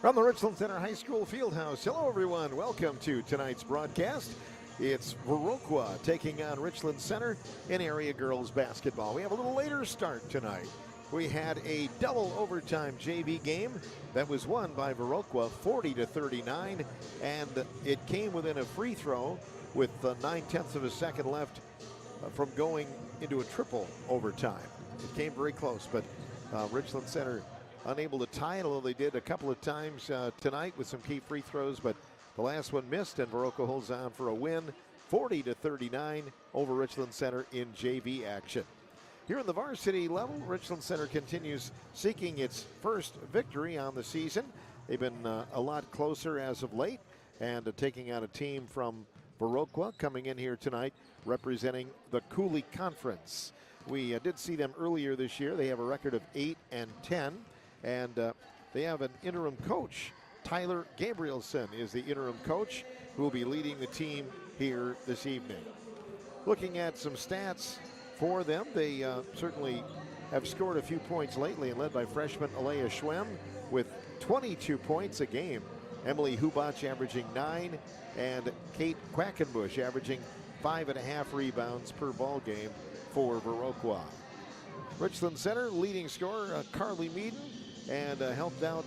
From the Richland Center High School Fieldhouse, hello everyone. Welcome to tonight's broadcast. It's Viroqua taking on Richland Center in area girls basketball. We have a little later start tonight. We had a double overtime JV game that was won by Viroqua 40-39, and it came within a free throw with 9/10 of a second left from going into a triple overtime. It came very close, but Richland Center unable to tie it, although they did a couple of times tonight with some key free throws, but the last one missed, and Viroqua holds on for a win, 40-39 over Richland Center in JV action. Here in the varsity level, Richland Center continues seeking its first victory on the season. They've been a lot closer as of late, and taking on a team from Viroqua coming in here tonight representing the Cooley Conference. We did see them earlier this year. They have a record of 8-10. And they have an interim coach. Tyler Gabrielson is the interim coach who will be leading the team here this evening. Looking at some stats for them, they certainly have scored a few points lately and led by freshman Alea Schwem with 22 points a game. Emily Hubach averaging 9, and Kate Quackenbush averaging 5.5 rebounds per ball game for Viroqua. Richland Center leading scorer Carly Meaden, and helped out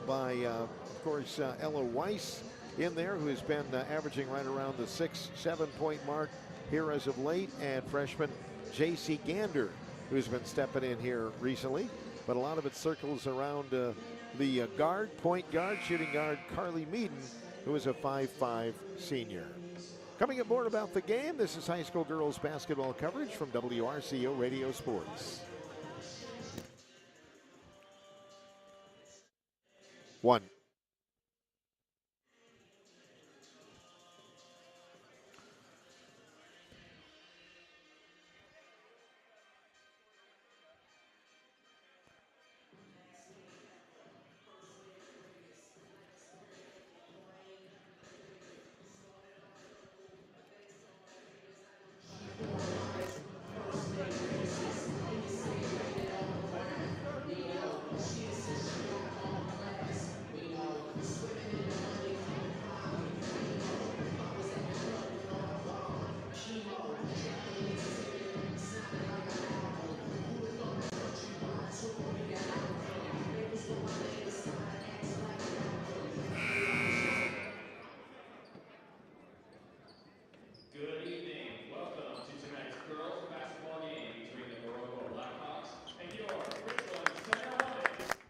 by, of course, Ella Weiss in there, who's been averaging right around the 6-7 point mark here as of late, and freshman J.C. Gander, who's been stepping in here recently. But a lot of it circles around the point guard, shooting guard Carly Meaden, who is a 5'5 senior. Coming aboard about the game, this is high school girls basketball coverage from WRCO Radio Sports. One.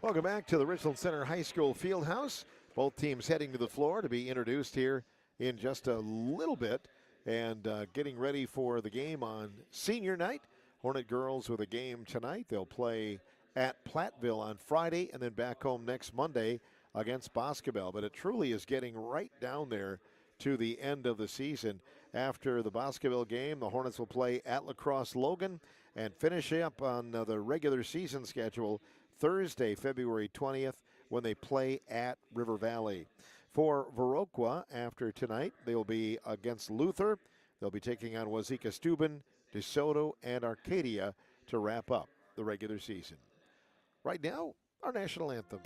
Welcome back to the Richland Center High School Fieldhouse. Both teams heading to the floor to be introduced here in just a little bit, and getting ready for the game on senior night. Hornet girls with a game tonight. They'll play at Platteville on Friday and then back home next Monday against Boscobel. But it truly is getting right down there to the end of the season. After the Boscobel game, the Hornets will play at La Crosse Logan and finish up on the regular season schedule Thursday, February 20th, when they play at River Valley. For Viroqua, after tonight, they will be against Luther. They'll be taking on Wazeeka Steuben, DeSoto, and Arcadia to wrap up the regular season. Right now, our national anthem.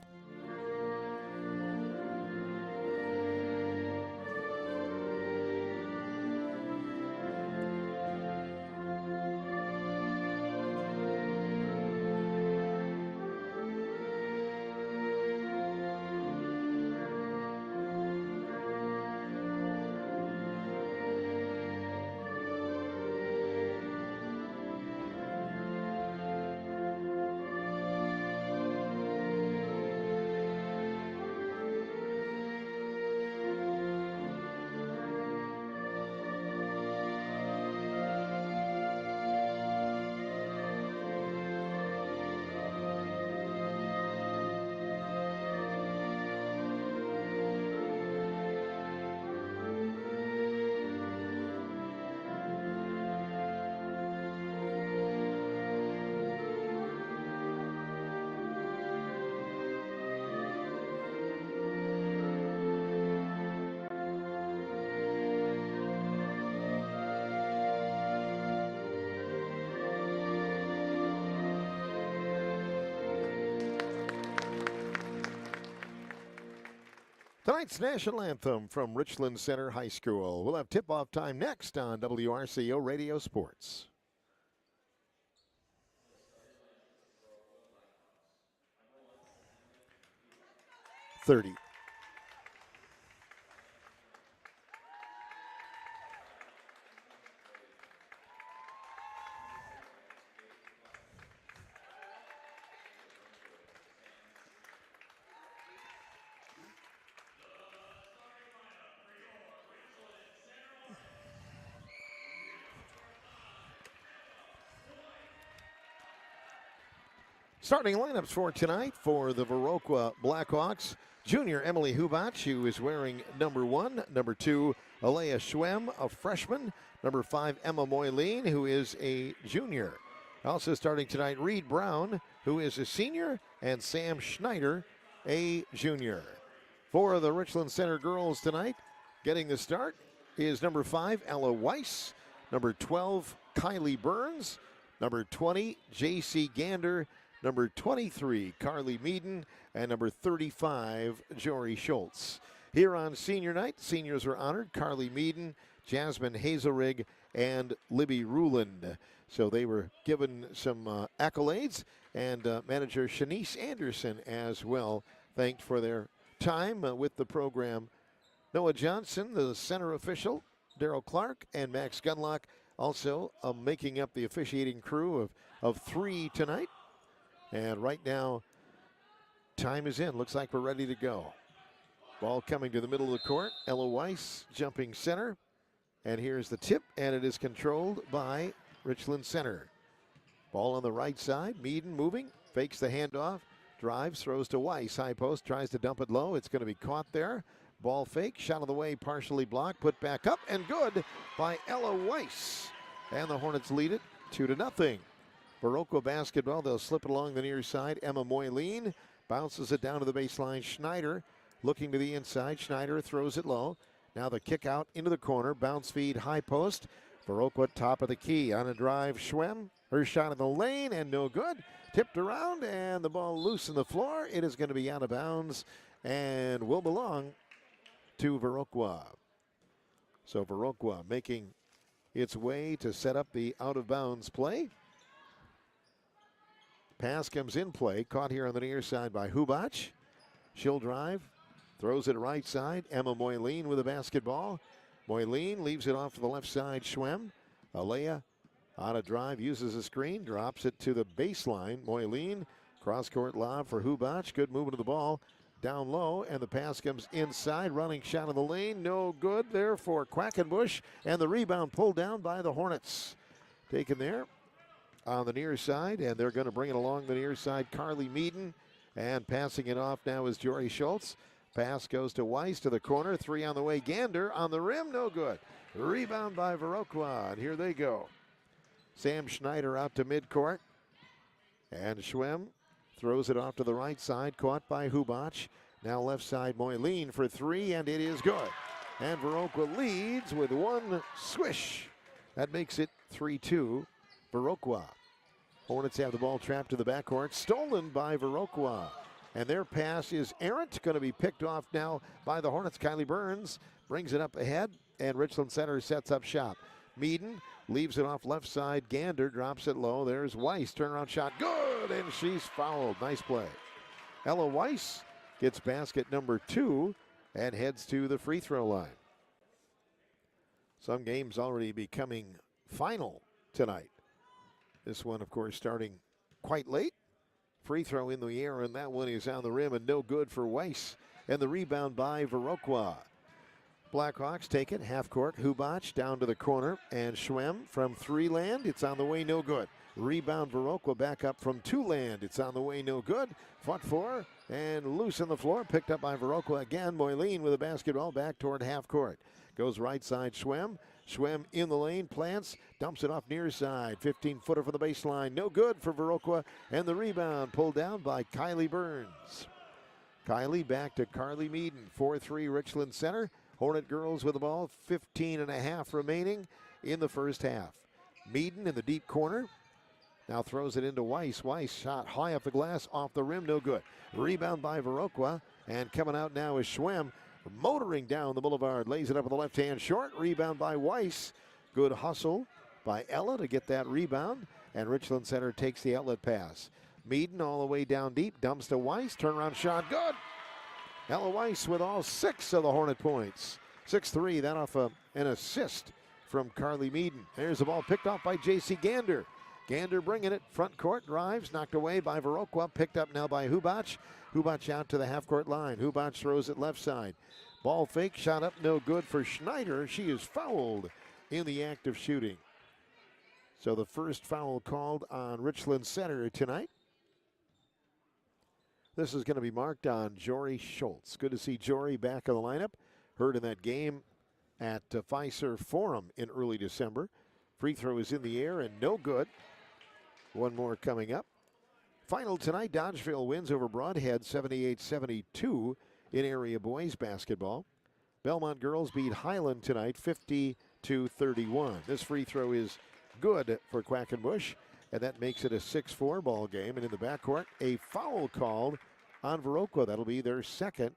Tonight's national anthem from Richland Center High School. We'll have tip-off time next on WRCO Radio Sports. .30. Starting lineups for tonight for the Viroqua Blackhawks. Junior Emily Hubach, who is wearing number 1. Number 2, Alea Schwem, a freshman. Number 5, Emma Moyleen, who is a junior. Also starting tonight, Reed Brown, who is a senior, and Sam Schneider, a junior. For the Richland Center girls tonight, getting the start is number 5, Ella Weiss. Number 12, Kylie Burns. Number 20, J.C. Gander. Number 23, Carly Meaden, and number 35, Jory Schultz. Here on senior night, seniors are honored: Carly Meaden, Jasmine Hazelrig, and Libby Ruland. So they were given some accolades, and manager Shanice Anderson as well thanked for their time with the program. Noah Johnson, the center official, Daryl Clark, and Max Gunlock also making up the officiating crew of 3 tonight. And right now, time is in. Looks like we're ready to go. Ball coming to the middle of the court. Ella Weiss jumping center. And here's the tip, and it is controlled by Richland Center. Ball on the right side. Meaden moving, fakes the handoff, drives, throws to Weiss. High post, tries to dump it low. It's going to be caught there. Ball fake, shot of the way, partially blocked, put back up, and good by Ella Weiss. And the Hornets lead it 2-0. Viroqua basketball, they'll slip it along the near side. Emma Moyleen bounces it down to the baseline. Schneider looking to the inside. Schneider throws it low. Now the kick out into the corner. Bounce feed, high post. Viroqua top of the key. On a drive, Schwem. Her shot in the lane and no good. Tipped around and the ball loose in the floor. It is going to be out of bounds and will belong to Viroqua. So Viroqua making its way to set up the out of bounds play. Pass comes in play, caught here on the near side by Hubach. She'll drive, throws it right side. Emma Moyleen with the basketball. Moyleen leaves it off to the left side, Schwem. Alea on a drive, uses a screen, drops it to the baseline. Moyleen, cross-court lob for Hubach. Good movement of the ball down low, and the pass comes inside. Running shot in the lane, no good there for Quackenbush, and the rebound pulled down by the Hornets. Taken there on the near side, and they're going to bring it along the near side. Carly Meaden, and passing it off now is Jory Schultz. Pass goes to Weiss to the corner. 3 on the way. Gander on the rim, no good. Rebound by Viroqua, and here they go. Sam Schneider out to midcourt, and Schwem throws it off to the right side, caught by Hubach. Now left side, Moyleen for 3, and it is good. And Viroqua leads with one swish. That makes it 3-2. Viroqua. Hornets have the ball trapped to the backcourt, stolen by Viroqua. And their pass is errant, going to be picked off now by the Hornets. Kylie Burns brings it up ahead, and Richland Center sets up shop. Meaden leaves it off left side. Gander drops it low. There's Weiss, turnaround shot, good, and she's fouled. Nice play. Ella Weiss gets basket number 2 and heads to the free throw line. Some games already becoming final tonight. This one, of course, starting quite late. Free throw in the air, and that one is on the rim and no good for Weiss. And the rebound by Viroqua. Blackhawks take it, half court. Hubach down to the corner, and Schwem from 3 land. It's on the way, no good. Rebound Viroqua back up from 2 land. It's on the way, no good. Fought for and loose on the floor. Picked up by Viroqua again. Moyleen with a basketball back toward half court. Goes right side, Schwem. Schwem in the lane, plants, dumps it off near side. 15-footer from the baseline. No good for Viroqua. And the rebound pulled down by Kylie Burns. Kylie back to Carly Meaden. 4-3 Richland Center. Hornet girls with the ball. 15.5 remaining in the first half. Meaden in the deep corner. Now throws it into Weiss. Weiss shot high off the glass, off the rim, no good. Rebound by Viroqua. And coming out now is Schwem. motoring down the boulevard, lays it up with the left hand short. Rebound by Weiss. Good hustle by Ella to get that rebound. And Richland Center takes the outlet pass. Meaden all the way down deep, dumps to Weiss. Turnaround shot, good. Ella Weiss with all 6 of the Hornet points. 6-3, that off an assist from Carly Meaden. There's the ball picked off by J.C. Gander. Gander bringing it, front court, drives, knocked away by Viroqua, picked up now by Hubach. Hubach out to the half-court line. Hubach throws it left side. Ball fake, shot up, no good for Schneider. She is fouled in the act of shooting. So the first foul called on Richland Center tonight. This is going to be marked on Jory Schultz. Good to see Jory back in the lineup. Heard in that game at Fiserv Forum in early December. Free throw is in the air and no good. One more coming up. Final tonight, Dodgeville wins over Broadhead 78-72 in area boys basketball. Belmont girls beat Highland tonight 50-31. This free throw is good for Quackenbush, and that makes it a 6-4 ball game. And in the backcourt, a foul called on Viroqua. That'll be their second.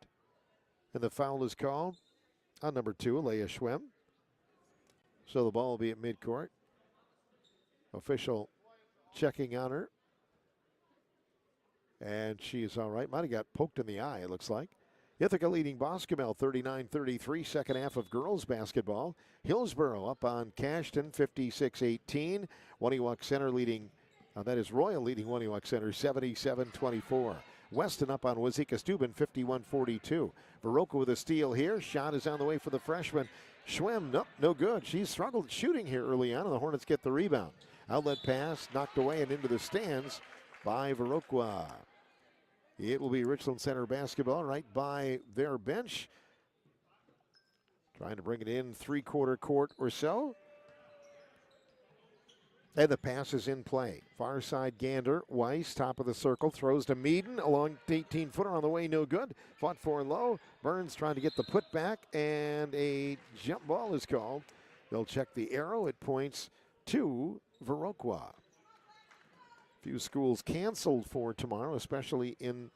And the foul is called on number 2, Alea Schwem. So the ball will be at midcourt. Official checking on her. And she is all right. Might have got poked in the eye, it looks like. Ithaca leading Boscomel 39-33, second half of girls basketball. Hillsborough up on Cashton 56-18. Waniwak Center leading, that is Royal leading Waniwak Center 77-24. Weston up on Wazeeka Steuben 51-42. Viroqua with a steal here. Shot is on the way for the freshman. Schwem, nope, no good. She's struggled shooting here early on, and the Hornets get the rebound. Outlet pass knocked away and into the stands by Viroqua. It will be Richland Center basketball right by their bench. Trying to bring it in three-quarter court or so. And the pass is in play. Far side Gander. Weiss, top of the circle, throws to Meaden. A long 18-footer on the way, no good. Fought for low. Burns trying to get the putback, and a jump ball is called. They'll check the arrow. It points to Viroqua. Few schools canceled for tomorrow, especially in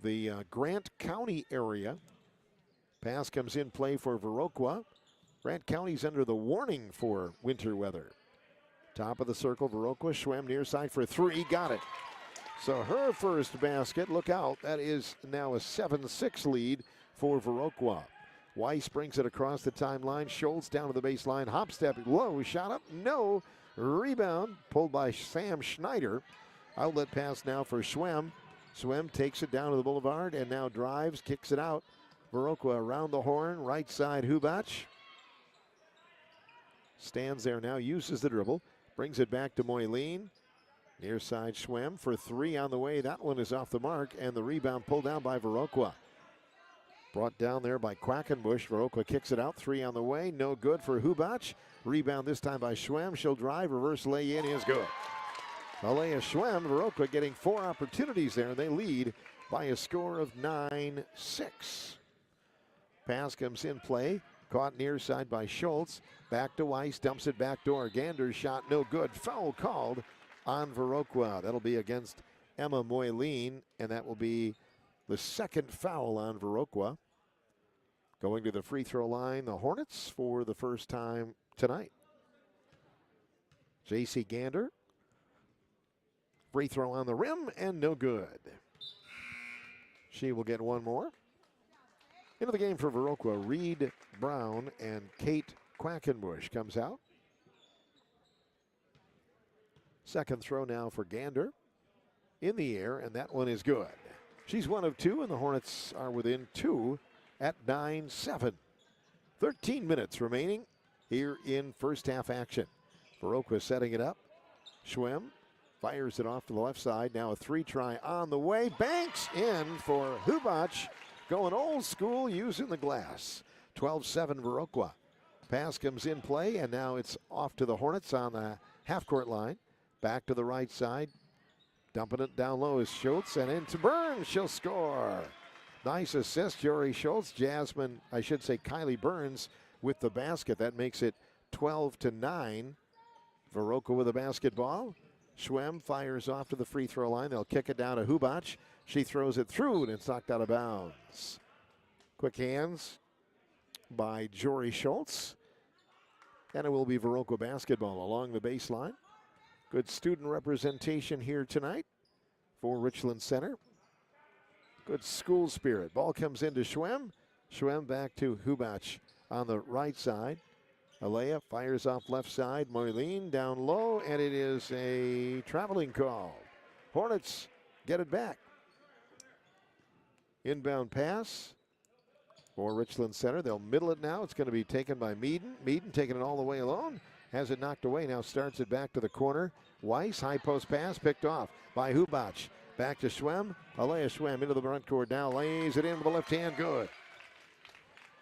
the Grant County area. Pass comes in play for Viroqua. Grant County's under the warning for winter weather. Top of the circle, Viroqua. Schwem near side for 3, got it. So her first basket, look out, that is now a 7-6 lead for Viroqua. Weiss brings it across the timeline. Schultz down to the baseline, hop step low, shot up, no. Rebound pulled by Sam Schneider. Outlet pass now for Schwem. Schwem takes it down to the boulevard and now drives, kicks it out. Viroqua around the horn, right side Hubach. Stands there now, uses the dribble, brings it back to Moyleen. Near side Schwem for 3 on the way. That one is off the mark, and the rebound pulled down by Viroqua. Brought down there by Quackenbush. Viroqua kicks it out, 3 on the way. No good for Hubach. Rebound this time by Schwem. She'll drive, reverse lay in is good. Alea Schwem, Viroqua getting 4 opportunities there, and they lead by a score of 9-6. Pass comes in play. Caught near side by Schultz. Back to Weiss, dumps it back door. Gander's shot no good. Foul called on Viroqua. That'll be against Emma Moyleen, and that will be the second foul on Viroqua. Going to the free throw line, the Hornets for the first time tonight. J.C. Gander. Free throw on the rim and no good. She will get one more. Into the game for Viroqua, Reed Brown and Kate Quackenbush comes out. Second throw now for Gander. In the air, and that one is good. She's 1 of 2, and the Hornets are within 2 at 9-7. 13 minutes remaining here in first half action. Viroqua setting it up. Schwem fires it off to the left side. Now a 3-try on the way. Banks in for Hubach. Going old school using the glass. 12-7 Viroqua. Pass comes in play, and now it's off to the Hornets on the half-court line. Back to the right side. Dumping it down low is Schultz, and into Burns. She'll score. Nice assist, Jory Schultz. Kylie Burns with the basket. That makes it 12-9. Viroqua with a basketball. Schwem fires off to the free throw line. They'll kick it down to Hubach. She throws it through, and it's knocked out of bounds. Quick hands by Jory Schultz. And it will be Viroqua basketball along the baseline. Good student representation here tonight for Richland Center. Good school spirit. Ball comes into Schwem. Schwem back to Hubach on the right side. Alea fires off left side. Moylene down low, and it is a traveling call. Hornets get it back. Inbound pass for Richland Center. They'll middle it now. It's going to be taken by Meaden. Meaden taking it all the way alone. Has it knocked away. Now starts it back to the corner. Weiss, high post pass, picked off by Hubach. Back to Schwem. Alea Schwem into the front court now. Lays it in with the left hand. Good.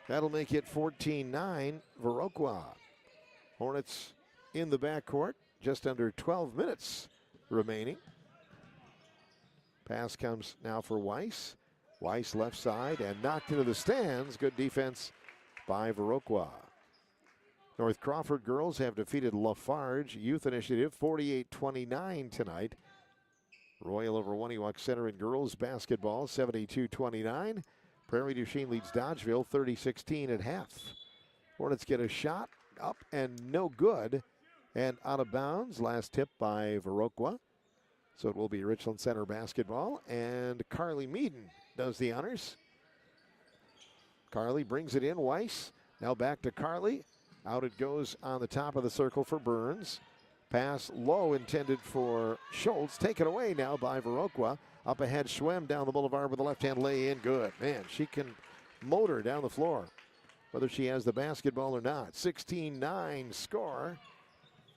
That'll make it 14-9, Viroqua. Hornets in the backcourt. Just under 12 minutes remaining. Pass comes now for Weiss. Weiss left side and knocked into the stands. Good defense by Viroqua. North Crawford girls have defeated Lafarge Youth Initiative 48-29 tonight. Royal over Waniwak Center in girls basketball 72-29. Prairie du Chien leads Dodgeville 30-16 at half. Hornets get a shot up and no good and out of bounds. Last tip by Viroqua. So it will be Richland Center basketball, and Carly Meaden does the honors. Carly brings it in. Weiss now back to Carly. Out it goes on the top of the circle for Burns. Pass low intended for Schultz. Taken away now by Viroqua. Up ahead, Schwem down the boulevard with a left-hand lay-in. Good. Man, she can motor down the floor, whether she has the basketball or not. 16-9 score.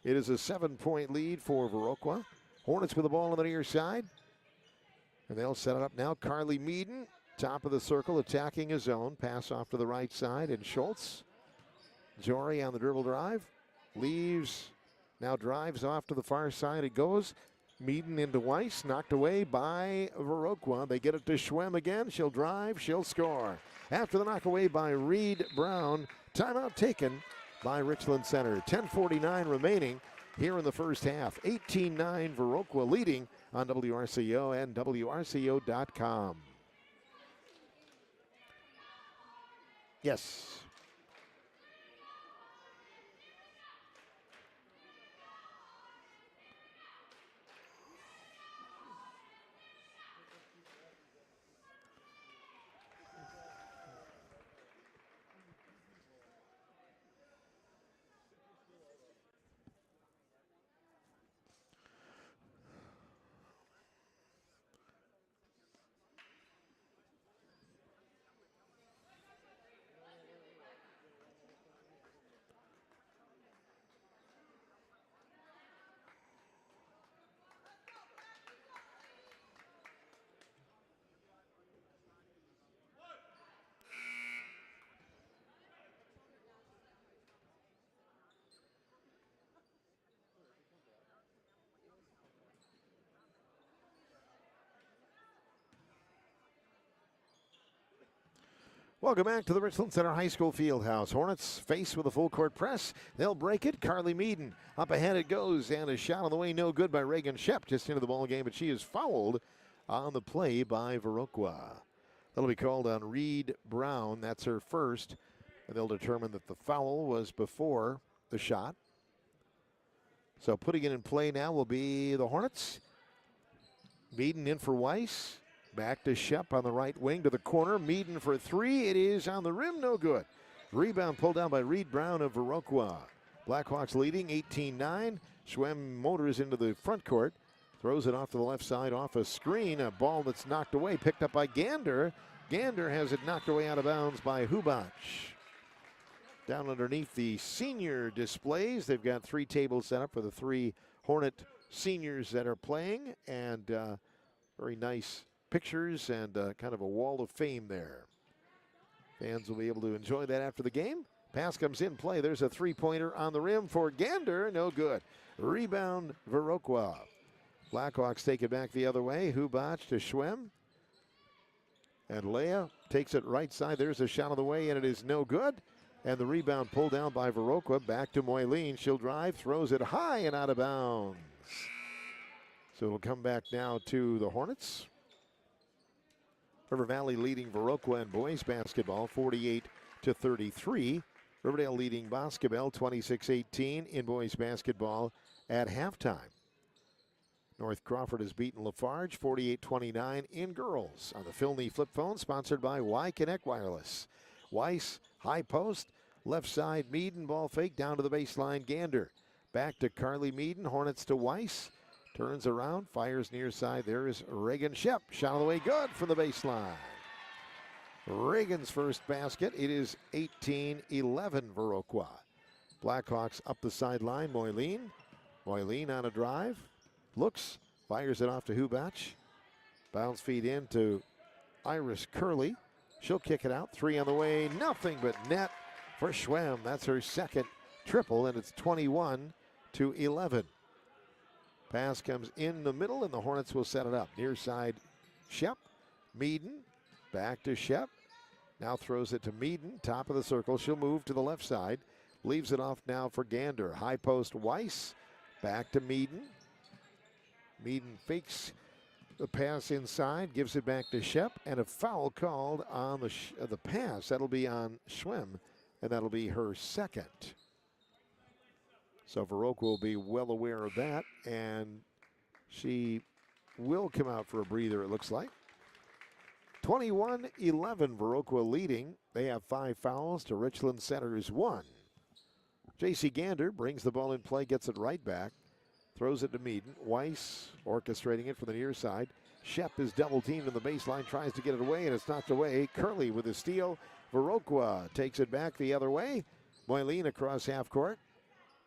It is a 7-point lead for Viroqua. Hornets with the ball on the near side. And they'll set it up now. Carly Meaden, top of the circle, attacking his own. Pass off to the right side, and Schultz. Jory on the dribble drive. Leaves, now drives off to the far side. It goes. Meaden into Weiss, knocked away by Viroqua. They get it to Schwem again. She'll drive, she'll score. After the knockaway by Reed Brown, timeout taken by Richland Center. 10:49 remaining here in the first half. 18-9 Viroqua leading on WRCO and WRCO.com. Yes. Welcome back to the Richland Center High School Fieldhouse. Hornets face with a full court press. They'll break it. Carly Meaden up ahead it goes, and a shot on the way no good by Reagan Shep just into the ball game, but she is fouled on the play by Viroqua. That'll be called on Reed Brown. That's her first, and they'll determine that the foul was before the shot. So putting it in play now will be the Hornets. Meaden in for Weiss. Back to Shep on the right wing to the corner. Meaden for three. It is on the rim, no good. Rebound pulled down by Reed Brown of Viroqua. Blackhawks leading 18-9. Schwem motors into the front court. Throws it off to the left side off a screen. A ball that's knocked away, picked up by Gander. Gander has it knocked away out of bounds by Hubach. Down underneath the senior displays, they've got three tables set up for the three Hornet seniors that are playing. And very nice pictures and kind of a wall of fame there. Fans will be able to enjoy that after the game. Pass comes in play. There's a three-pointer on the rim for Gander. No good. Rebound, Viroqua. Blackhawks take it back the other way. Hubach to Schwem. And Leah takes it right side. There's a shot on the way, and it is no good. And the rebound pulled down by Viroqua. Back to Moylene. She'll drive, throws it high and out of bounds. So it'll come back now to the Hornets. River Valley leading Viroqua in boys basketball 48-29. 33. Riverdale leading Boscobel 26-18 in boys basketball at halftime. North Crawford has beaten Lafarge 48-29 in girls on the Philney flip phone, sponsored by Y Connect Wireless. Weiss, high post, left side, Meaden, ball fake, down to the baseline, Gander. Back to Carly Meaden, Hornets to Weiss. Turns around, fires near side. There is Reagan Shep. Shot on the way, good from the baseline. Reagan's first basket. It is 18-11 Viroqua. Blackhawks up the sideline, Moyleen. Moyleen on a drive. Looks, fires it off to Hubach. Bounce feed in to Iris Curley. She'll kick it out. 3 on the way. Nothing but net for Schwem. That's her second triple, and it's 21-11. Pass comes in the middle, and the Hornets will set it up. Near side, Shep. Meaden. Back to Shep. Now throws it to Meaden. Top of the circle. She'll move to the left side. Leaves it off now for Gander. High post, Weiss. Back to Meaden. Meaden fakes the pass inside, gives it back to Shep, and a foul called on the pass. That'll be on Schwem, and that'll be her second. So Viroqua will be well aware of that, and she will come out for a breather, it looks like. 21-11, Viroqua leading. They have 5 fouls to Richland Center's 1. J.C. Gander brings the ball in play, gets it right back. Throws it to Meaden. Weiss orchestrating it from the near side. Shep is double teamed in the baseline, tries to get it away, and it's knocked away. Curley with a steal. Viroqua takes it back the other way. Moyleen across half court.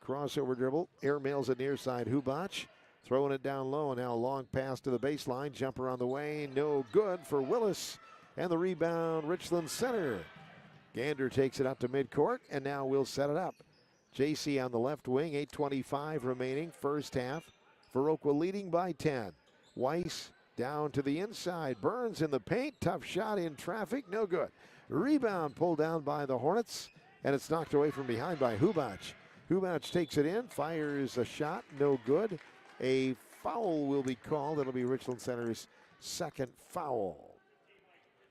Crossover dribble. Airmails it near side. Hubach throwing it down low. Now a long pass to the baseline. Jumper on the way. No good for Willis. And the rebound, Richland Center. Gander takes it up to midcourt, and now we'll set it up. JC on the left wing, 8:25 remaining, first half. Viroqua leading by 10. Weiss down to the inside. Burns in the paint. Tough shot in traffic. No good. Rebound pulled down by the Hornets, and it's knocked away from behind by Hubach. Hubach takes it in, fires a shot. No good. A foul will be called. It'll be Richland Center's second foul.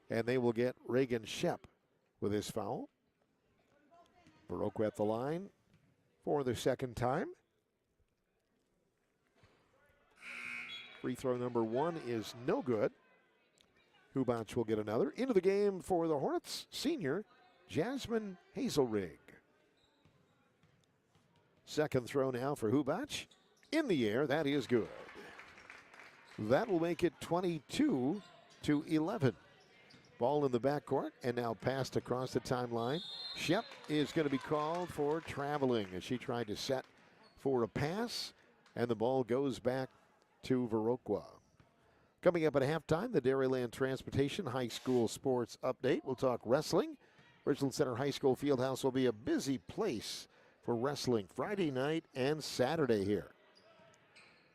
And they will get Reagan Shep with his foul. Viroqua at the line for the second time. Free throw number 1 is no good. Hubach will get another. Into the game for the Hornets, senior Jasmine Hazelrig. Second throw now for Hubach. In the air, that is good. That will make it 22-11. Ball in the backcourt, and now passed across the timeline. Shep is going to be called for traveling as she tried to set for a pass, and the ball goes back to Viroqua. Coming up at halftime, the Dairyland Transportation High School Sports Update. We'll talk wrestling. Richland Center High School Fieldhouse will be a busy place for wrestling Friday night and Saturday here.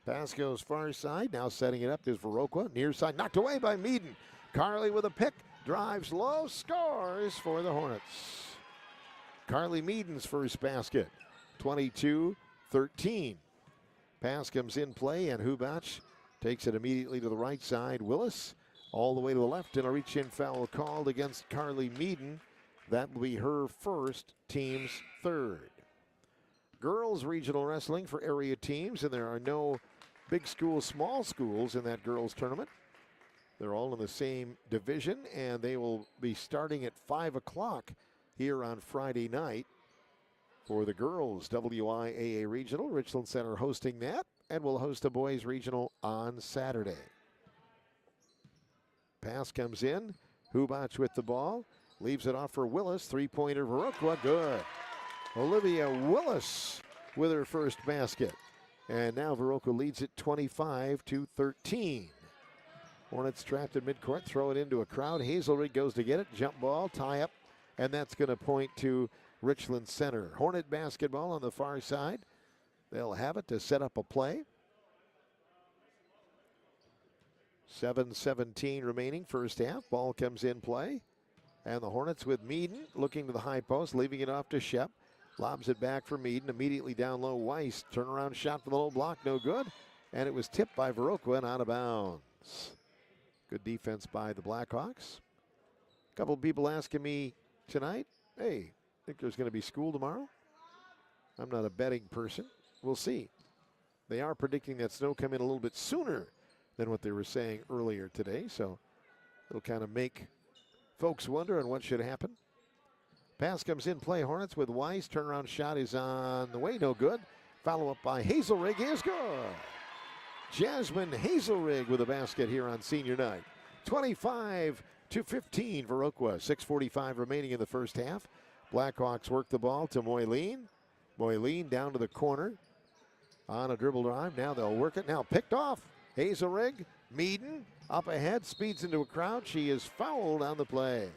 Pass goes far side, now setting it up is Viroqua. Near side, knocked away by Meaden. Carly with a pick. Drives low, scores for the Hornets. Carly Meaden's first basket, 22-13. Pass comes in play, and Hubach takes it immediately to the right side. Willis all the way to the left, and a reach-in foul called against Carly Meaden. That will be her first, team's third. Girls regional wrestling for area teams, and there are no big school, small schools in that girls tournament. They're all in the same division, and they will be starting at 5 o'clock here on Friday night for the girls WIAA Regional. Richland Center hosting that, and will host a boys regional on Saturday. Pass comes in. Hubach with the ball. Leaves it off for Willis. Three-pointer Viroqua. Good. Olivia Willis with her first basket. And now Viroqua leads it 25-13. Hornets trapped in midcourt, throw it into a crowd. Hazelrig goes to get it, jump ball, tie up, and that's going to point to Richland Center. Hornet basketball on the far side. They'll have it to set up a play. 7:17 remaining, first half. Ball comes in play. And the Hornets with Meaden looking to the high post, leaving it off to Shep. Lobs it back for Meaden, immediately down low. Weiss, turnaround shot for the low block, no good. And it was tipped by Viroqua and out of bounds. Good defense by the Blackhawks. A couple of people asking me tonight, Hey, think there's going to be school tomorrow? I'm not a betting person. We'll see. They are predicting that snow come in a little bit sooner than what they were saying earlier today, so it'll kind of make folks wonder on what should happen. Pass comes in play. Hornets with Weiss. Turnaround shot is on the way. No good. Follow up by Hazelrig is good. Jasmine Hazelrig with a basket here on senior night. 25-15 Viroqua. 6:45 remaining in the first half. Blackhawks work the ball to Moyleen. Moyleen down to the corner on a dribble drive. Now they'll work it. Now picked off. Hazelrig. Meaden up ahead. Speeds into a crowd. She is fouled on the play.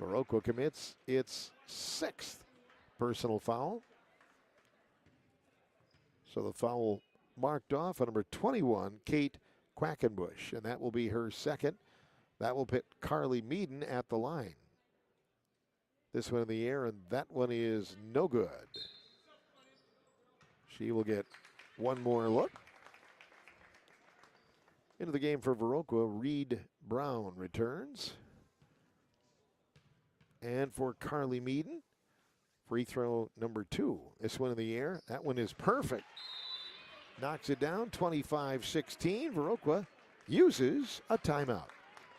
Viroqua commits its 6th personal foul. So the foul marked off on number 21, Kate Quackenbush, and that will be her 2nd. That will put Carly Meaden at the line. This one in the air, and that one is no good. She will get one more look. Into the game for Viroqua, Reed Brown returns. And for Carly Meaden, free throw number 2. This one in the air. That one is perfect. Knocks it down, 25-16. Viroqua uses a timeout.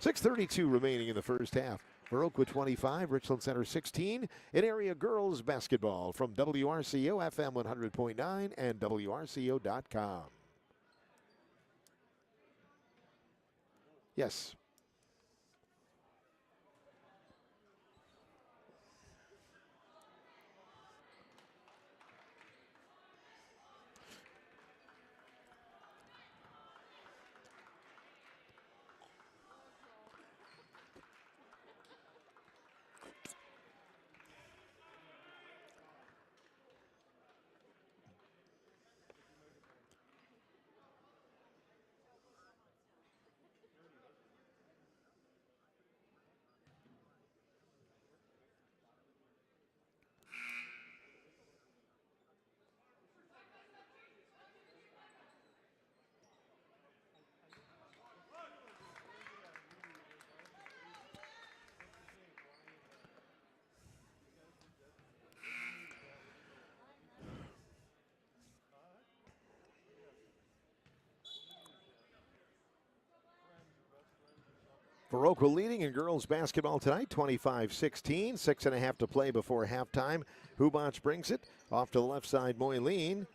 6:32 remaining in the first half. Viroqua 25, Richland Center 16 in area girls basketball from WRCO FM 100.9 and WRCO.com. Yes. Viroqua leading in girls basketball tonight, 25-16. 6.5 to play before halftime. Hubach brings it off to the left side. Moyleen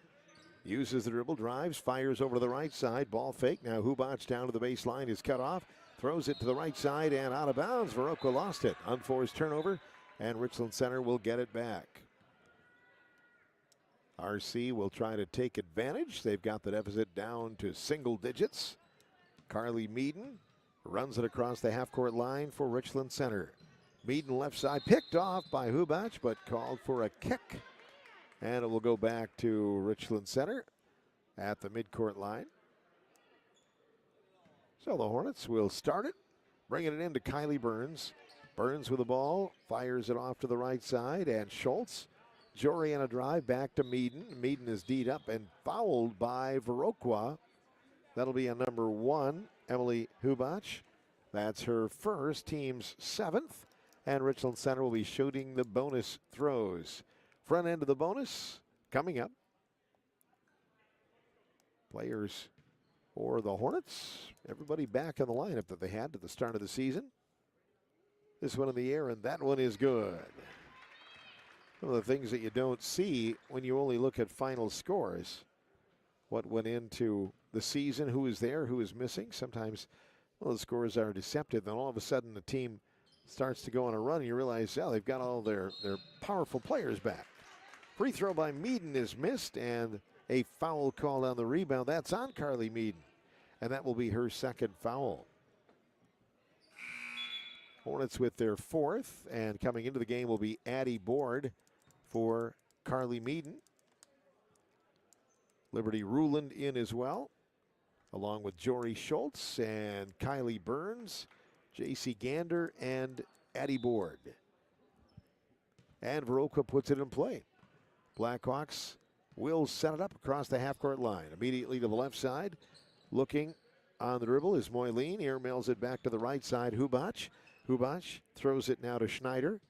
uses the dribble, drives, fires over to the right side. Ball fake. Now Hubach down to the baseline is cut off. Throws it to the right side and out of bounds. Viroqua lost it. Unforced turnover, and Richland Center will get it back. RC will try to take advantage. They've got the deficit down to single digits. Carly Meaden runs it across the half-court line for Richland Center. Meaden left side, picked off by Hubach, but called for a kick. And it will go back to Richland Center at the midcourt line. So the Hornets will start it, bringing it into Kylie Burns. Burns with the ball, fires it off to the right side, and Schultz. Jory on a drive back to Meaden. Meaden is D'd up and fouled by Viroqua. That'll be on number 1, Emily Hubach. That's her first, team's 7th. And Richland Center will be shooting the bonus throws. Front end of the bonus coming up. Players for the Hornets. Everybody back in the lineup that they had at the start of the season. This one in the air, and that one is good. One of the things that you don't see when you only look at final scores. What went into the season, who is there, who is missing. Sometimes the scores are deceptive. Then all of a sudden the team starts to go on a run and you realize, yeah, they've got all their powerful players back. Free throw by Meaden is missed, and a foul called on the rebound. That's on Carly Meaden, and that will be her 2nd foul. Hornets with their 4th, and coming into the game will be Addie Board for Carly Meaden. Liberty Ruland in as well, along with Jory Schultz and Kylie Burns, J.C. Gander, and Addie Board. And Viroqua puts it in play. Blackhawks will set it up across the half-court line. Immediately to the left side, looking on the dribble is Moyleen. Airmails it back to the right side, Hubach. Hubach throws it now to Schneider.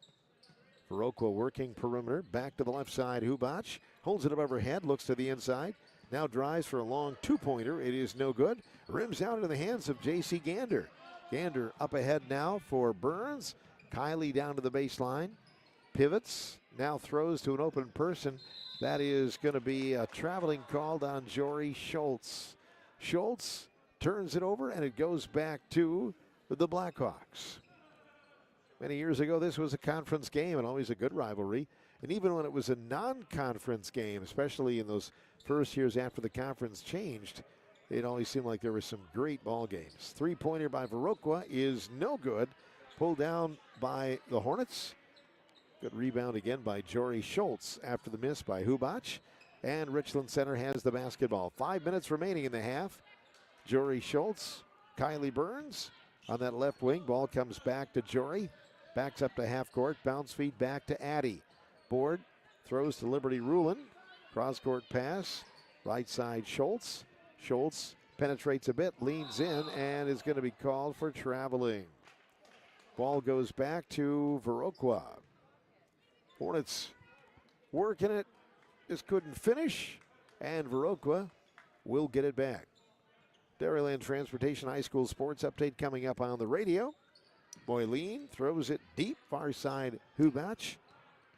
Viroqua working perimeter. Back to the left side. Hubach holds it above her head. Looks to the inside. Now drives for a long two-pointer. It is no good. Rims out into the hands of J.C. Gander. Gander up ahead now for Burns. Kylie down to the baseline. Pivots. Now throws to an open person. That is going to be a traveling called on Jory Schultz. Schultz turns it over, and it goes back to the Blackhawks. Many years ago, this was a conference game and always a good rivalry. And even when it was a non-conference game, especially in those first years after the conference changed, it always seemed like there were some great ball games. Three-pointer by Viroqua is no good. Pulled down by the Hornets. Good rebound again by Jory Schultz after the miss by Hubach. And Richland Center has the basketball. 5 minutes remaining in the half. Jory Schultz, Kylie Burns on that left wing. Ball comes back to Jory. Backs up to half court. Bounce feed back to Addy. Board throws to Liberty Rulin. Cross court pass. Right side Schultz. Schultz penetrates a bit, leans in, and is going to be called for traveling. Ball goes back to Viroqua. Hornets working it. Just couldn't finish. And Viroqua will get it back. Dairyland Transportation High School Sports Update coming up on the radio. Moyleen throws it deep, far side Hubach.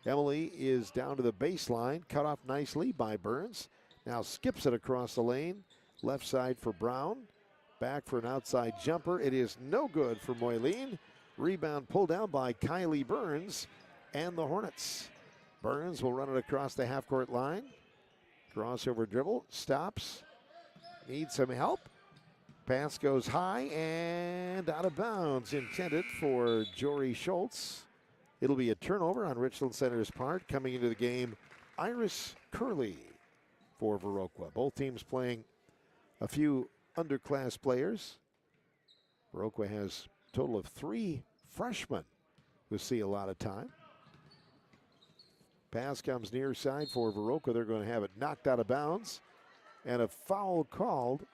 Emily is down to the baseline, cut off nicely by Burns. Now skips it across the lane, left side for Brown. Back for an outside jumper. It is no good for Moyleen. Rebound pulled down by Kylie Burns and the Hornets. Burns will run it across the half-court line. Crossover dribble, stops, needs some help. Pass goes high and out of bounds, intended for Jory Schultz. It'll be a turnover on Richland Center's part. Coming into the game, Iris Curley for Viroqua. Both teams playing a few underclass players. Viroqua has a total of 3 freshmen who see a lot of time. Pass comes near side for Viroqua. They're going to have it knocked out of bounds. And a foul called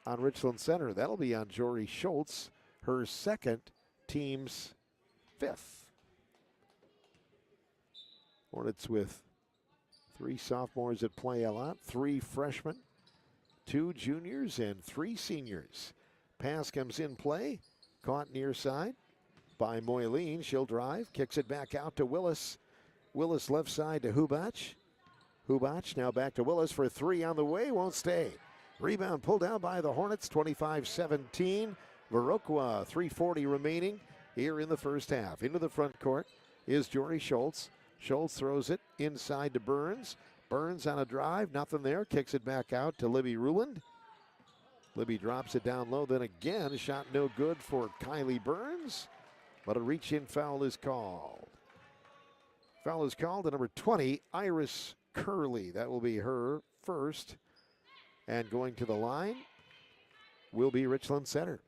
on Richland Center. That'll be on Jory Schultz, her second, team's 5th. Hornets with 3 sophomores that play a lot, 3 freshmen, 2 juniors, and 3 seniors. Pass comes in play, caught near side by Moyleen. She'll drive, kicks it back out to Willis. Willis left side to Hubach. Hubach now back to Willis for 3 on the way, won't stay. Rebound pulled down by the Hornets, 25-17. Viroqua, 3:40 remaining here in the first half. Into the front court is Jory Schultz. Schultz throws it inside to Burns. Burns on a drive, nothing there. Kicks it back out to Libby Ruland. Libby drops it down low. Then again, a shot no good for Kylie Burns. But a reach-in foul is called. Foul is called to number 20, Iris Curley. That will be her first. And going to the line will be Richland Center.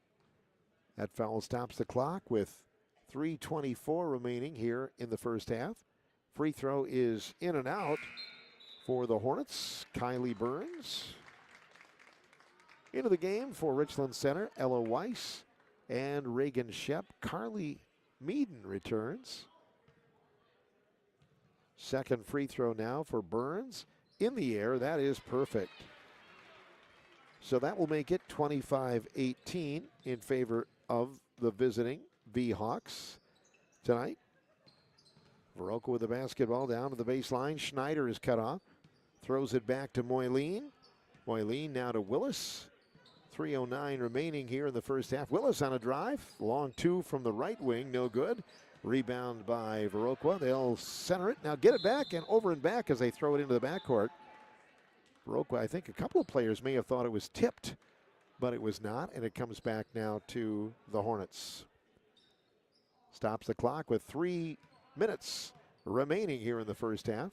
That foul stops the clock with 3:24 remaining here in the first half. Free throw is in and out for the Hornets. Kylie Burns. Into the game for Richland Center, Ella Weiss and Reagan Shep. Carly Meaden returns. Second free throw now for Burns. In the air, that is perfect. So that will make it 25-18 in favor of the visiting V-Hawks tonight. Viroqua with the basketball down to the baseline. Schneider is cut off. Throws it back to Moyleen. Moyleen now to Willis. 3:09 remaining here in the first half. Willis on a drive. Long 2 from the right wing. No good. Rebound by Viroqua. They'll center it. Now get it back and over and back as they throw it into the backcourt. Viroqua, I think a couple of players may have thought it was tipped, but it was not, and it comes back now to the Hornets. Stops the clock with 3 minutes remaining here in the first half.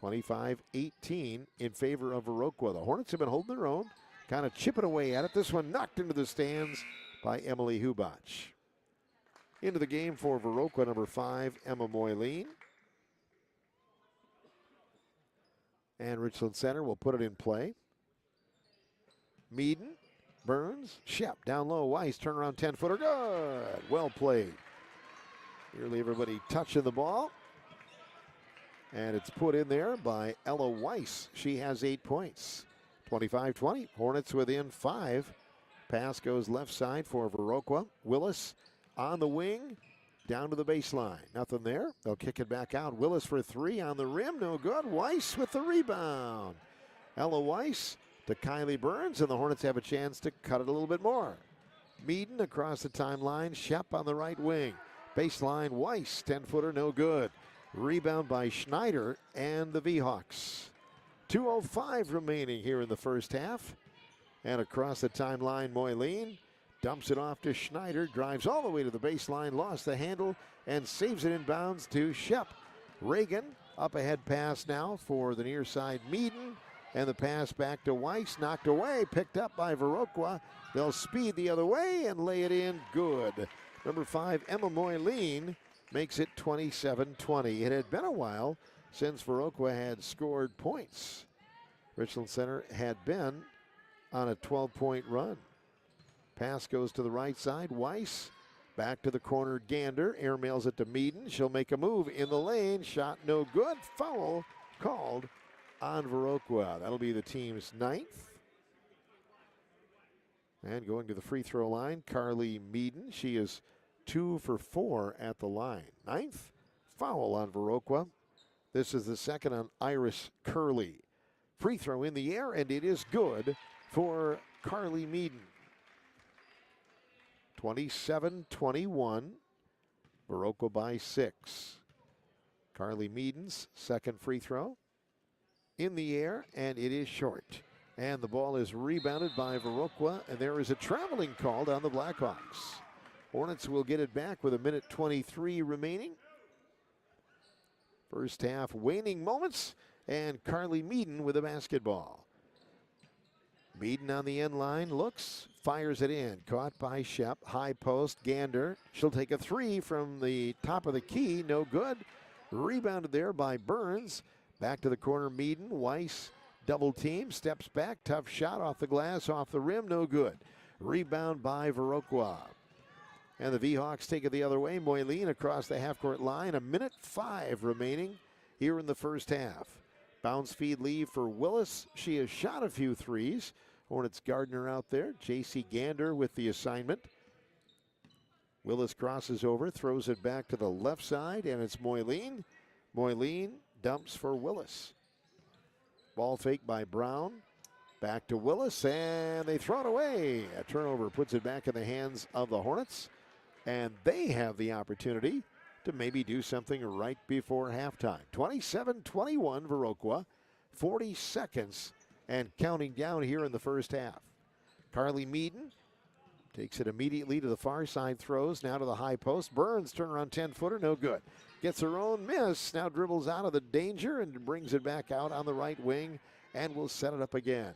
25-18 in favor of Viroqua. The Hornets have been holding their own, kind of chipping away at it. This one knocked into the stands by Emily Hubach. Into the game for Viroqua, number 5, Emma Moyleen. And Richland Center will put it in play. Meaden, Burns, Shep down low. Weiss, turnaround 10-footer. Good. Well played. Nearly everybody touching the ball. And it's put in there by Ella Weiss. She has 8 points. 25-20. Hornets within 5. Pass goes left side for Viroqua. Willis on the wing. Down to the baseline. Nothing there. They'll kick it back out. Willis for 3 on the rim. No good. Weiss with the rebound. Ella Weiss to Kylie Burns, and the Hornets have a chance to cut it a little bit more. Meaden across the timeline. Shep on the right wing. Baseline. Weiss. 10-footer. No good. Rebound by Schneider and the V-Hawks. 2:05 remaining here in the first half. And across the timeline, Moyleen dumps it off to Schneider, drives all the way to the baseline, lost the handle, and saves it in bounds to Shep. Reagan, up ahead pass now for the near side Meaden, and the pass back to Weiss, knocked away, picked up by Viroqua. They'll speed the other way and lay it in good. Number 5, Emma Moyleen, makes it 27-20. It had been a while since Viroqua had scored points. Richland Center had been on a 12-point run. Pass goes to the right side. Weiss back to the corner. Gander airmails it to Meaden. She'll make a move in the lane. Shot no good. Foul called on Viroqua. That'll be the team's 9th. And going to the free throw line, Carly Meaden. She is 2 for 4 at the line. 9th foul on Viroqua. This is the second on Iris Curley. Free throw in the air, and it is good for Carly Meaden. 27-21. Viroqua by 6. Carly Meaden's second free throw. In the air, and it is short. And the ball is rebounded by Viroqua, and there is a traveling called on the Blackhawks. Hornets will get it back with 1:23 remaining. First half waning moments, and Carly Meaden with a basketball. Meaden on the end line, looks, fires it in. Caught by Shep, high post, Gander. She'll take a 3 from the top of the key, no good. Rebounded there by Burns. Back to the corner, Meaden. Weiss double team, steps back, tough shot off the glass, off the rim, no good. Rebound by Viroqua. And the V-Hawks take it the other way. Moyleen across the half-court line. 1:05 remaining here in the first half. Bounce feed leave for Willis. She has shot a few threes. Hornets Gardner out there. J.C. Gander with the assignment. Willis crosses over, throws it back to the left side, and it's Moyleen. Moyleen dumps for Willis. Ball fake by Brown. Back to Willis, and they throw it away. A turnover puts it back in the hands of the Hornets, and they have the opportunity to maybe do something right before halftime. 27-21 Viroqua. 40 seconds and counting down here in the first half. Carly Meaden takes it immediately to the far side, throws now to the high post. Burns, turnaround 10-footer, no good. Gets her own miss, now dribbles out of the danger and brings it back out on the right wing and will set it up again.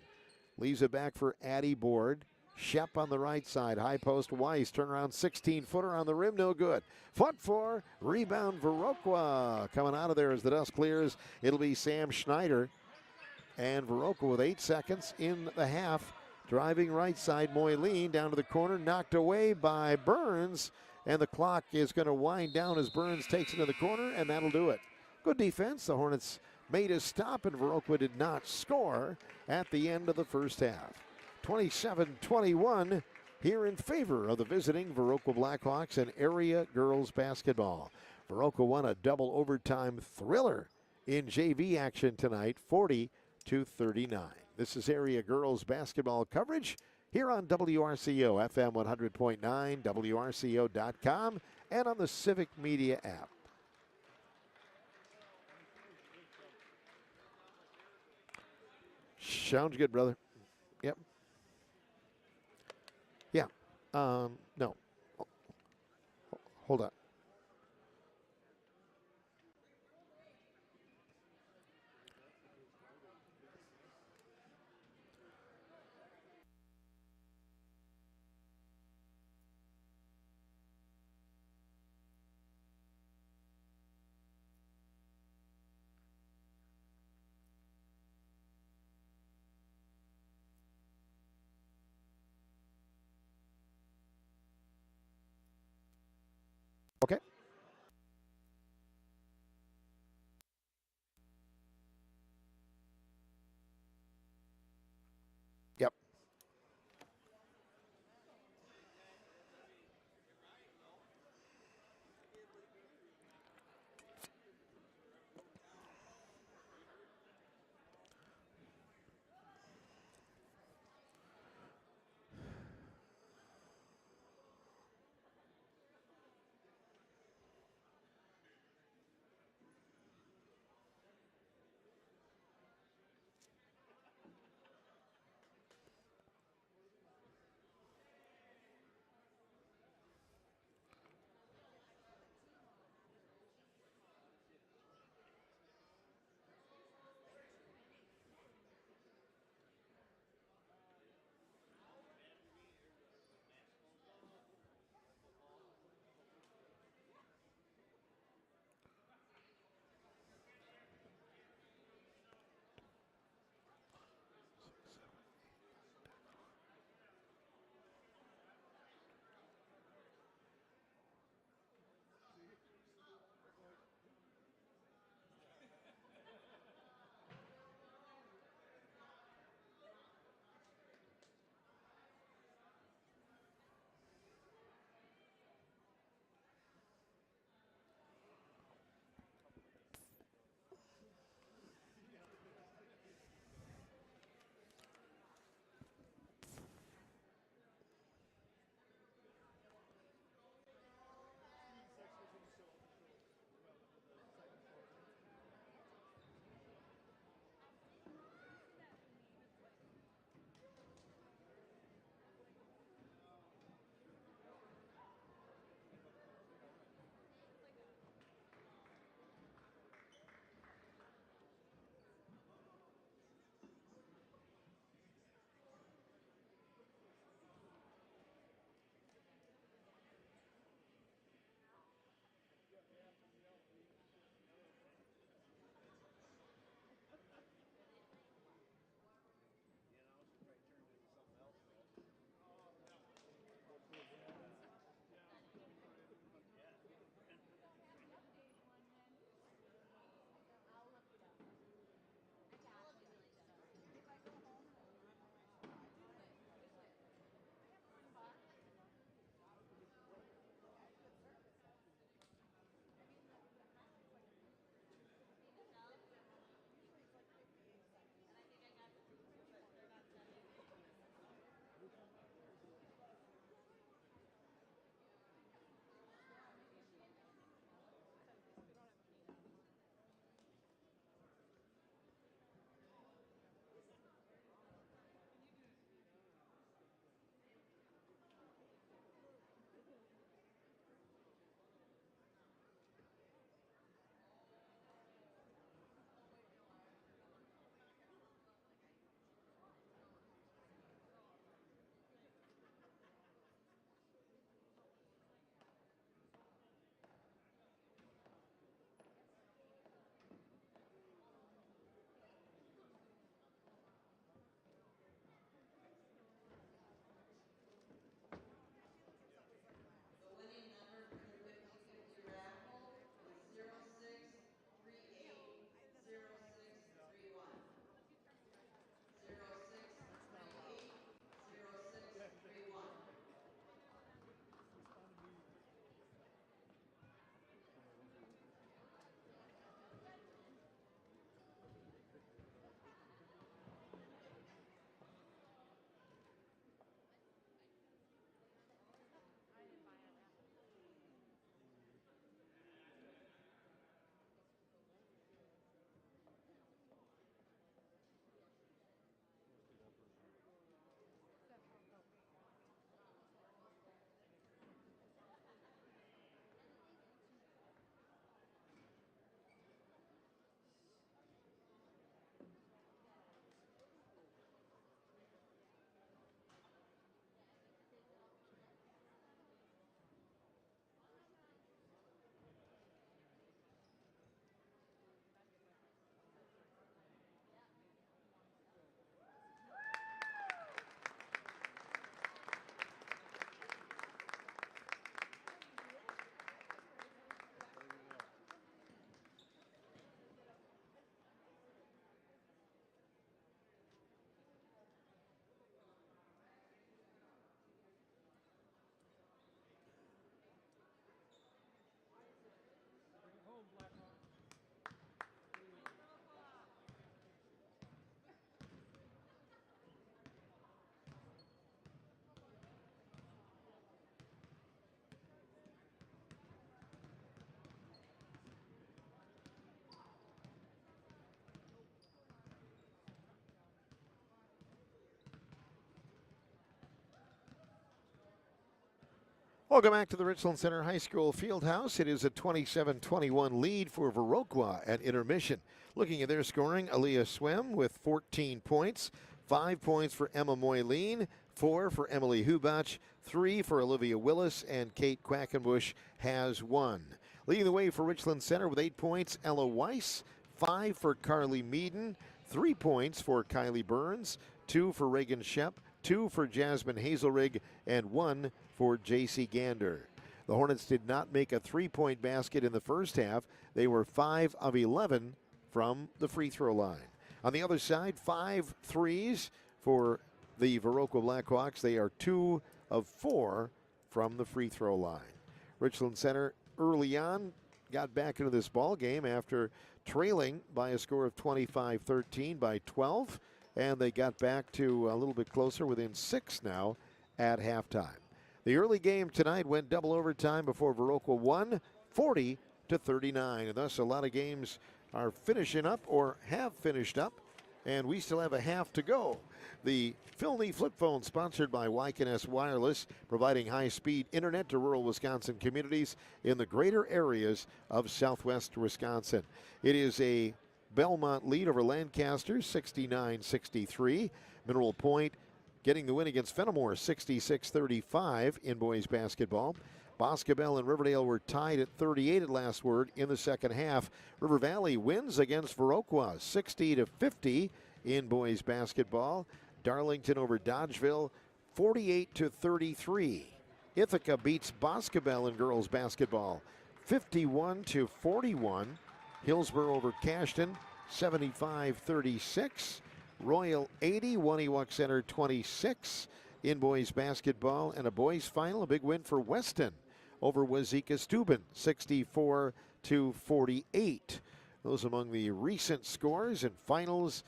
Leaves it back for Addie Board. Shep on the right side, high post Weiss, turnaround 16-footer on the rim, no good. Foot 4, rebound Viroqua. Coming out of there as the dust clears, it'll be Sam Schneider. And Viroqua with 8 seconds in the half. Driving right side, Moyleen down to the corner, knocked away by Burns. And the clock is going to wind down as Burns takes it to the corner, and that'll do it. Good defense. The Hornets made a stop, and Viroqua did not score at the end of the first half. 27-21 here in favor of the visiting Viroqua Blackhawks and area girls basketball. Viroqua won a double overtime thriller in JV action tonight, 40-39. This is area girls basketball coverage here on WRCO, FM 100.9, WRCO.com, and on the Civic Media app. Sounds good, brother. Yep. Yeah. No. Hold on. Welcome back to the Richland Center High School Fieldhouse. It is a 27-21 lead for Viroqua at intermission. Looking at their scoring, Aaliyah Swem with 14 points, 5 points for Emma Moyleen, 4 for Emily Hubach, 3 for Olivia Willis, and Kate Quackenbush has 1. Leading the way for Richland Center with 8 points, Ella Weiss, 5 for Carly Meaden, 3 points for Kylie Burns, 2 for Reagan Shep, 2 for Jasmine Hazelrig, and 1 for J.C. Gander. The Hornets did not make a 3-point basket in the first half. They were 5 of 11 from the free throw line. On the other side, 5 threes for the Viroqua Blackhawks. They are 2 of 4 from the free throw line. Richland Center early on got back into this ball game after trailing by a score of 25-13 by 12. And they got back to a little bit closer, within 6 now at halftime. The early game tonight went double overtime before Viroqua won 40-39. And thus a lot of games are finishing up or have finished up. And we still have a half to go. The Philney Flip Phone, sponsored by YKNS Wireless, providing high-speed internet to rural Wisconsin communities in the greater areas of southwest Wisconsin. It is a Belmont lead over Lancaster, 69-63. Mineral Point getting the win against Fenimore, 66-35 in boys basketball. Boscobel and Riverdale were tied at 38 at last word in the second half. River Valley wins against Viroqua, 60-50 in boys basketball. Darlington over Dodgeville, 48-33. Ithaca beats Boscobel in girls basketball, 51-41. Hillsborough over Cashton, 75-36. Royal 80, Waniwak Center 26 in boys basketball. And a boys final, a big win for Weston over Wazeeka Steuben, 64-48. Those among the recent scores and finals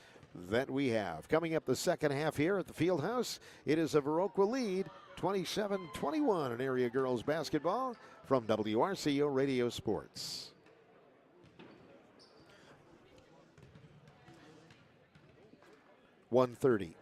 that we have. Coming up the second half here at the Fieldhouse, it is a Viroqua lead, 27-21 in area girls basketball from WRCO Radio Sports. 1:30.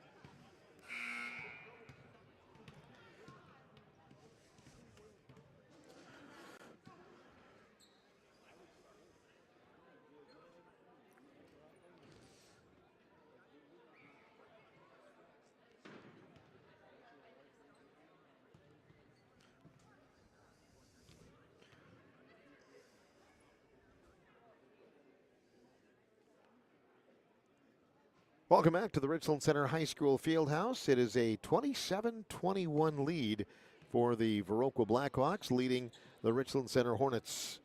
Welcome back to the Richland Center High School Fieldhouse. It is a 27-21 lead for the Viroqua Blackhawks, leading the Richland Center Hornets.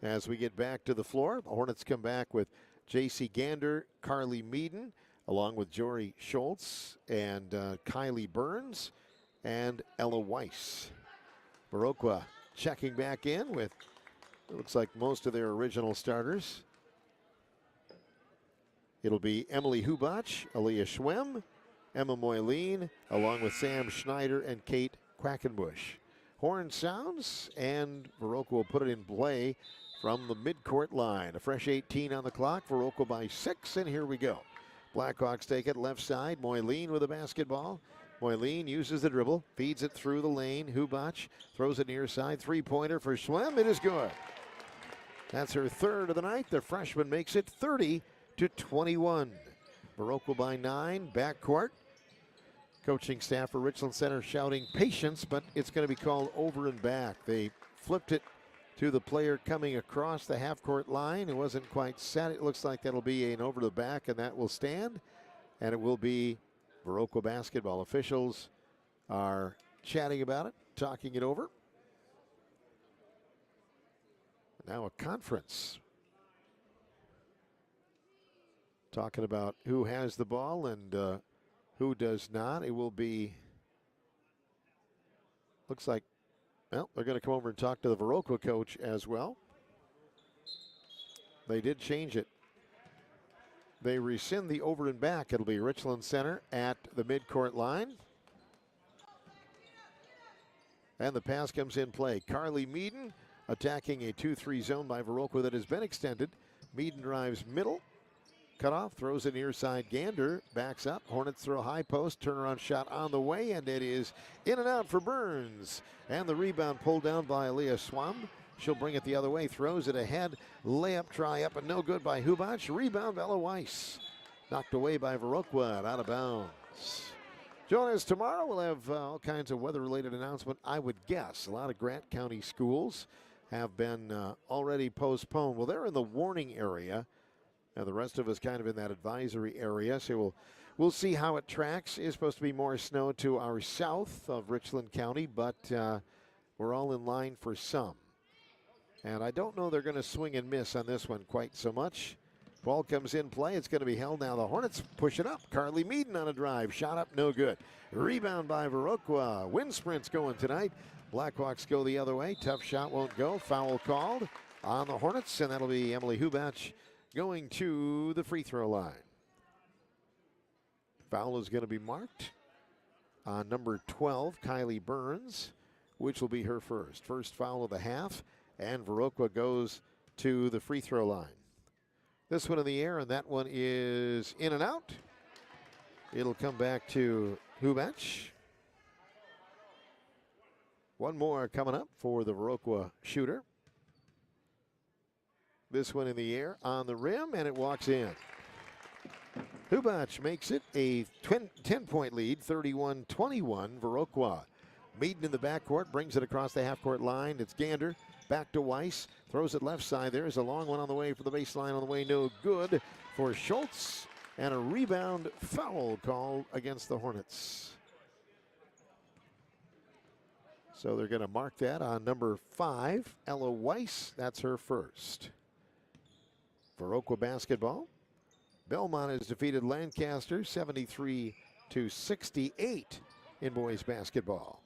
As we get back to the floor, the Hornets come back with J.C. Gander, Carly Meaden, along with Jory Schultz and Kylie Burns and Ella Weiss. Viroqua checking back in with, it looks like, most of their original starters. It'll be Emily Hubach, Aaliyah Schwem, Emma Moyleen, along with Sam Schneider and Kate Quackenbush. Horn sounds, and Viroqua will put it in play from the midcourt line. A fresh 18 on the clock, Viroqua by 6, and here we go. Blackhawks take it left side, Moyleen with the basketball. Moyleen uses the dribble, feeds it through the lane. Hubach throws it near side, three-pointer for Schwem. It is good. That's her third of the night. The freshman makes it 30-21. Viroqua by 9, backcourt. Coaching staff for Richland Center shouting patience, but it's going to be called over and back. They flipped it to the player coming across the half-court line. It wasn't quite set. It looks like that'll be an over the back, and that will stand. And it will be Viroqua basketball. Officials are chatting about it, talking it over. Now a conference. Talking about who has the ball and who does not. It will be, looks like, well, they're going to come over and talk to the Viroqua coach as well. They did change it. They rescind the over and back. It'll be Richland Center at the midcourt line. And the pass comes in play. Carly Meaden attacking a 2-3 zone by Viroqua that has been extended. Meaden drives middle. cut off, throws it near side. Gander backs up. Hornets throw high post, turnaround shot on the way, and it is in and out for Burns. And the rebound pulled down by Aaliyah Swam. She'll bring it the other way, throws it ahead. Layup try up and no good by Hubac. Rebound Bella Weiss. Knocked away by Viroqua and out of bounds. Join us tomorrow. We'll have all kinds of weather-related announcement. I would guess a lot of Grant County schools have been already postponed. Well, they're in the warning area. Now the rest of us kind of in that advisory area. So we'll see how it tracks. It's supposed to be more snow to our south of Richland County, but we're all in line for some. And I don't know they're going to swing and miss on this one quite so much. Ball comes in play. It's going to be held now. The Hornets push it up. Carly Meaden on a drive. Shot up, no good. Rebound by Viroqua. Wind sprints going tonight. Blackhawks go the other way. Tough shot won't go. Foul called on the Hornets, and that'll be Emily Hubac going to the free throw line. Foul is going to be marked on number 12, Kylie Burns, which will be her first. First foul of the half, and Viroqua goes to the free throw line. This one in the air, and that one is in and out. It'll come back to Hubac. One more coming up for the Viroqua shooter. This one in the air on the rim, and it walks in. Hubac makes it a 10-point lead, 31-21, Viroqua. Meaden in the backcourt, brings it across the half-court line. It's Gander, back to Weiss, throws it left side. There's a long one on the way for the baseline, on the way, no good for Schultz. And a rebound foul called against the Hornets. So they're going to mark that on number 5, Ella Weiss. That's her first. Viroqua basketball. Belmont has defeated Lancaster 73-68 in boys basketball.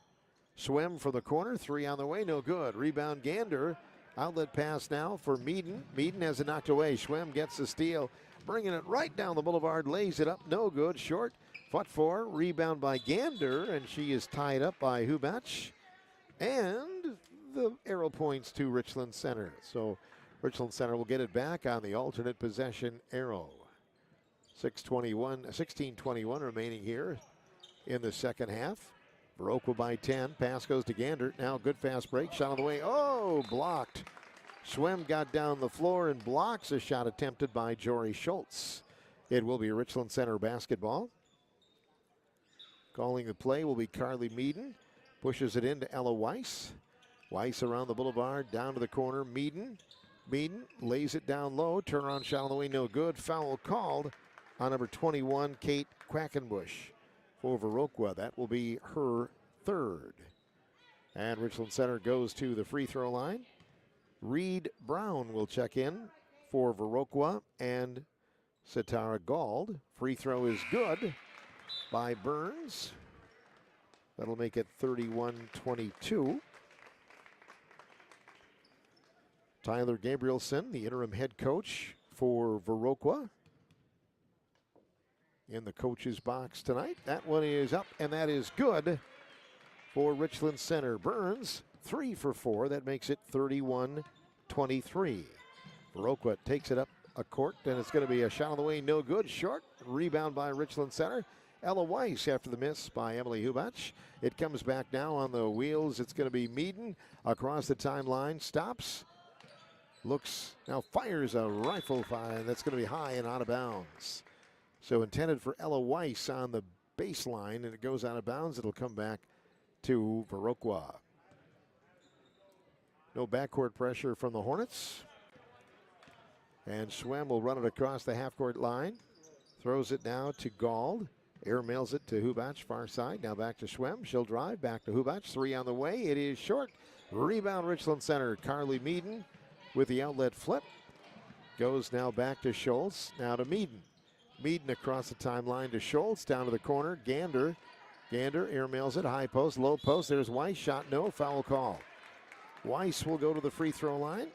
Swim for the corner, 3 on the way, no good. Rebound Gander. Outlet pass now for Meaden. Meaden has it knocked away. Schwem gets the steal, bringing it right down the boulevard, lays it up, no good. Short, foot 4, rebound by Gander, and she is tied up by Hubac. And the arrow points to Richland Center. So Richland Center will get it back on the alternate possession arrow. 16:21 remaining here in the second half. Viroqua by 10. Pass goes to Gander. Now good fast break. Shot on the way. Oh, blocked. Schwem got down the floor and blocks a shot attempted by Jory Schultz. It will be Richland Center basketball. Calling the play will be Carly Meaden. Pushes it into Ella Weiss. Weiss around the boulevard, down to the corner. Meaden lays it down low. Turnaround shot on the way, no good. Foul called on number 21, Kate Quackenbush for Viroqua. That will be her third. And Richland Center goes to the free throw line. Reed Brown will check in for Viroqua and Satara Gauld. Free throw is good by Burns. That'll make it 31-22. Tyler Gabrielson, the interim head coach for Viroqua, in the coach's box tonight. That one is up, and that is good for Richland Center. Burns, 3 for 4. That makes it 31-23. Viroqua takes it up a court, and it's going to be a shot on the way, no good. Short, rebound by Richland Center. Ella Weiss after the miss by Emily Hubac. It comes back now on the wheels. It's going to be Meaden across the timeline. Stops. Looks, now fires a rifle fire, and that's going to be high and out of bounds. So intended for Ella Weiss on the baseline, and it goes out of bounds. It'll come back to Viroqua. No backcourt pressure from the Hornets. And Schwem will run it across the half-court line. Throws it now to Gauld. Air mails it to Hubac, far side. Now back to Schwem. She'll drive back to Hubac. 3 on the way. It is short. Rebound Richland Center. Carly Meaden with the outlet flip. Goes now back to Schultz. Now to Meaden. Meaden across the timeline to Schultz. Down to the corner. Gander air mails it. High post, low post. There's Weiss. Shot no. Foul call. Weiss will go to the free throw line.